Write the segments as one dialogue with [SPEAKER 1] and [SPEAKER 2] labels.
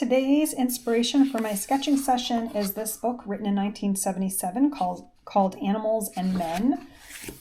[SPEAKER 1] Today's inspiration for my sketching session is this book written in 1977 called Animals and Men,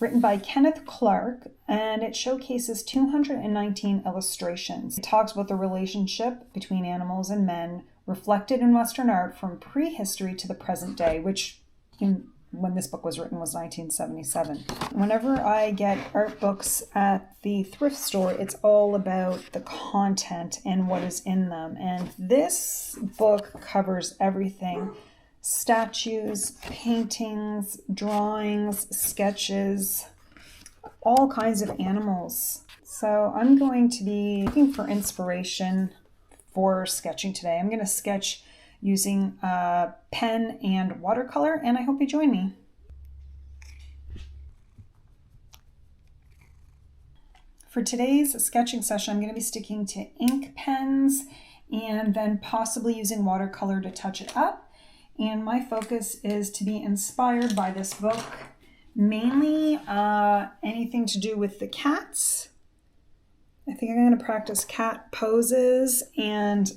[SPEAKER 1] written by Kenneth Clark, and it showcases 219 illustrations. It talks about the relationship between animals and men reflected in Western art from prehistory to the present day, which when this book was written was 1977. Whenever I get art books at the thrift store, it's all about the content and what is in them. And this book covers everything: statues, paintings, drawings, sketches, all kinds of animals. So I'm going to be looking for inspiration for sketching today. I'm going to sketch using a pen and watercolor, and I hope you join me. For today's sketching session, I'm going to be sticking to ink pens and then possibly using watercolor to touch it up. And my focus is to be inspired by this book, mainly anything to do with the cats. I think I'm going to practice cat poses and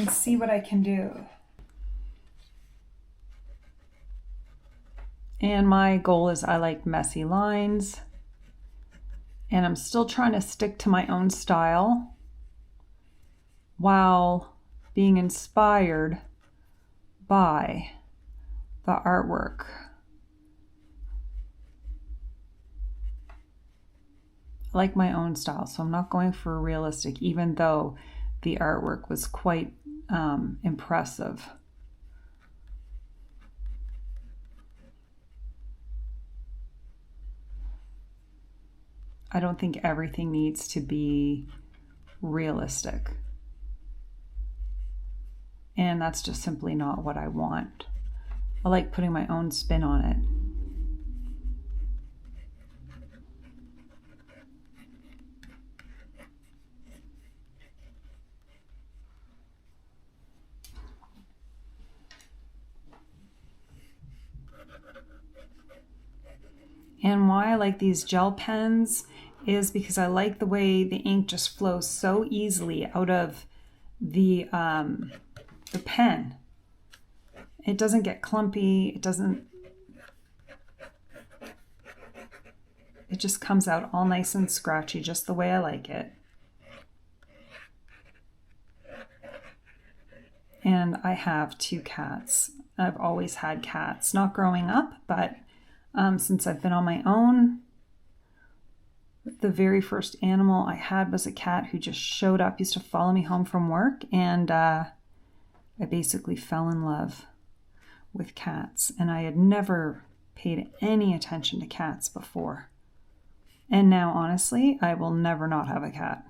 [SPEAKER 1] see what I can do. And my goal is I like messy lines, and I'm still trying to stick to my own style while being inspired by the artwork. I like my own style, so I'm not going for realistic, even though the artwork was quite impressive. I don't think everything needs to be realistic. And that's just simply not what I want. I like putting my own spin on it. And why I like these gel pens is because I like the way the ink just flows so easily out of the pen. It doesn't get clumpy. It just comes out all nice and scratchy, just the way I like it. And I have 2 cats. I've always had cats, not growing up, but since I've been on my own. The very first animal I had was a cat who just showed up, used to follow me home from work, and I basically fell in love with cats. And I had never paid any attention to cats before. And now, honestly, I will never not have a cat.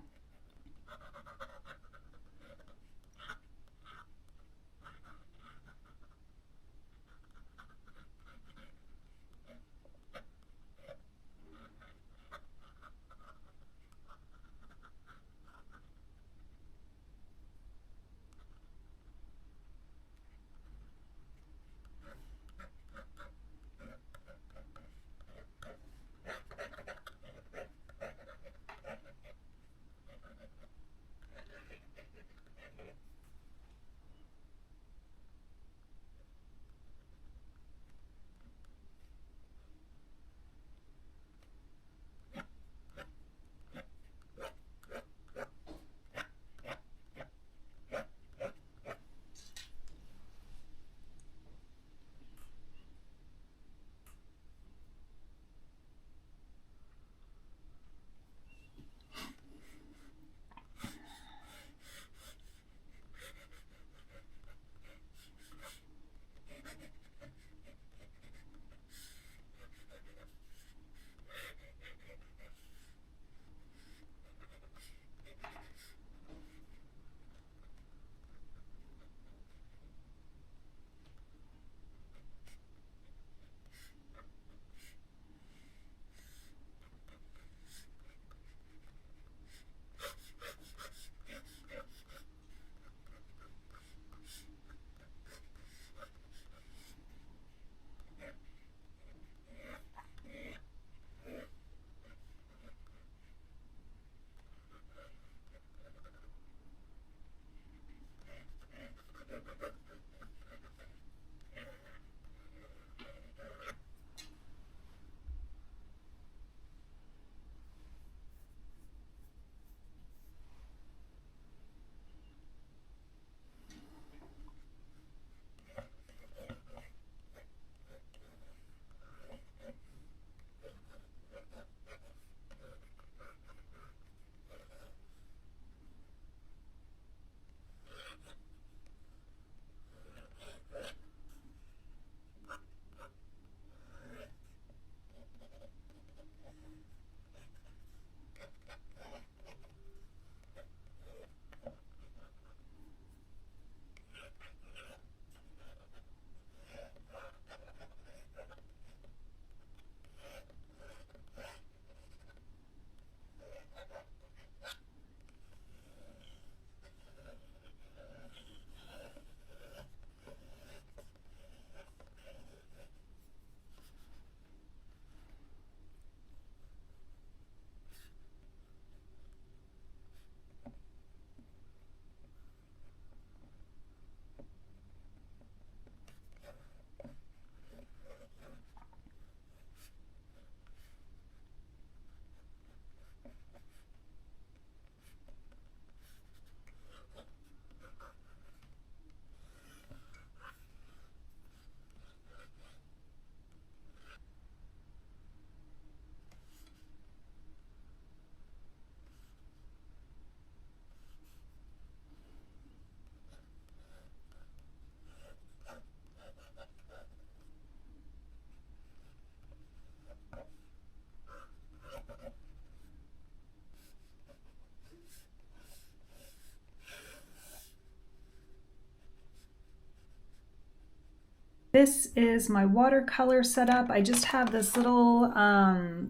[SPEAKER 1] This is my watercolor setup. I just have this little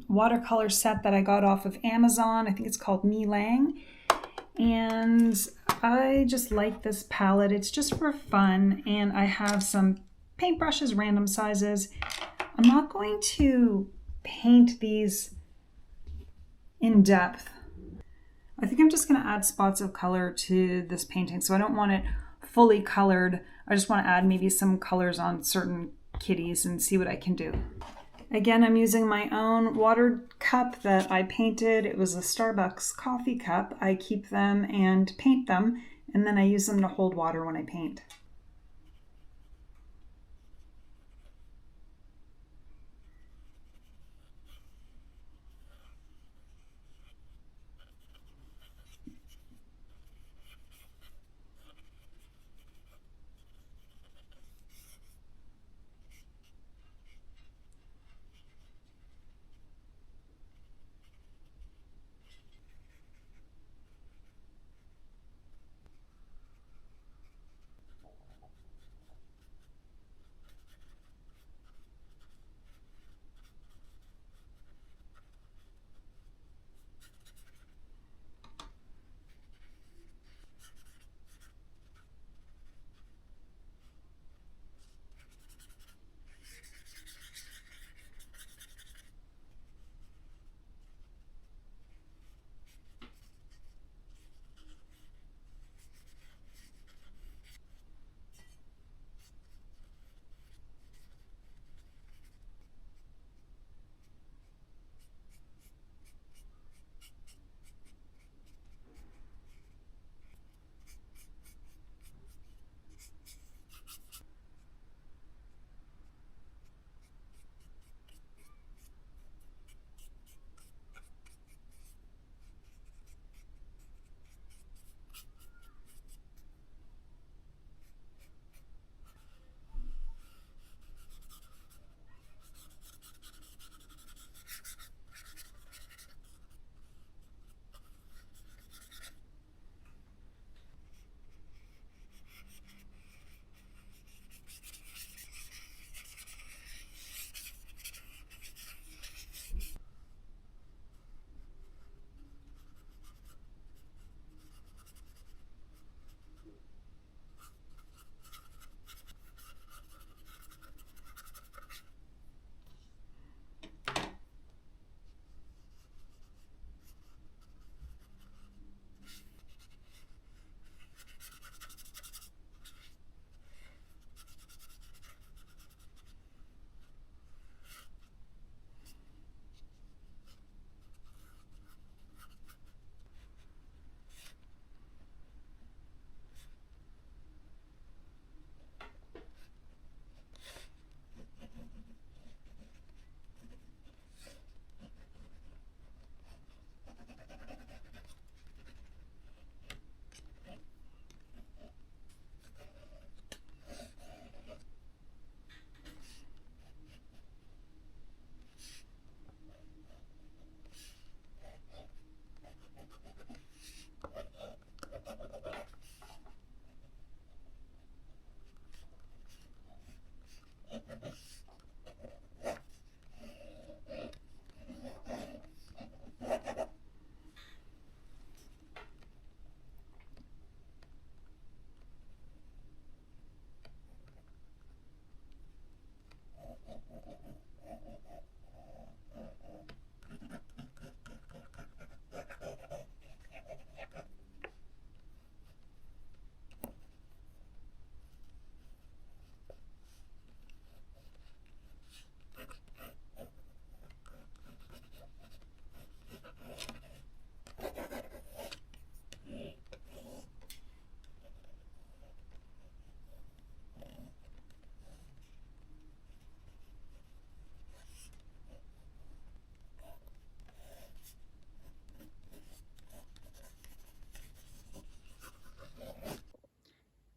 [SPEAKER 1] watercolor set that I got off of Amazon. I think it's called Mi Lang. And I just like this palette. It's just for fun. And I have some paintbrushes, random sizes. I'm not going to paint these in depth. I think I'm just going to add spots of color to this painting. So I don't want it fully colored. I just want to add maybe some colors on certain kitties and see what I can do. Again, I'm using my own water cup that I painted. It was a Starbucks coffee cup. I keep them and paint them, and then I use them to hold water when I paint.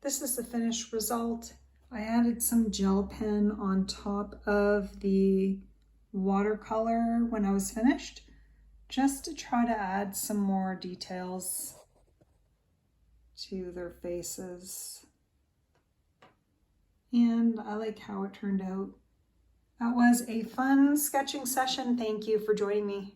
[SPEAKER 1] This is the finished result. I added some gel pen on top of the watercolor when I was finished, just to try to add some more details to their faces. and I like how it turned out. That was a fun sketching session. Thank you for joining me.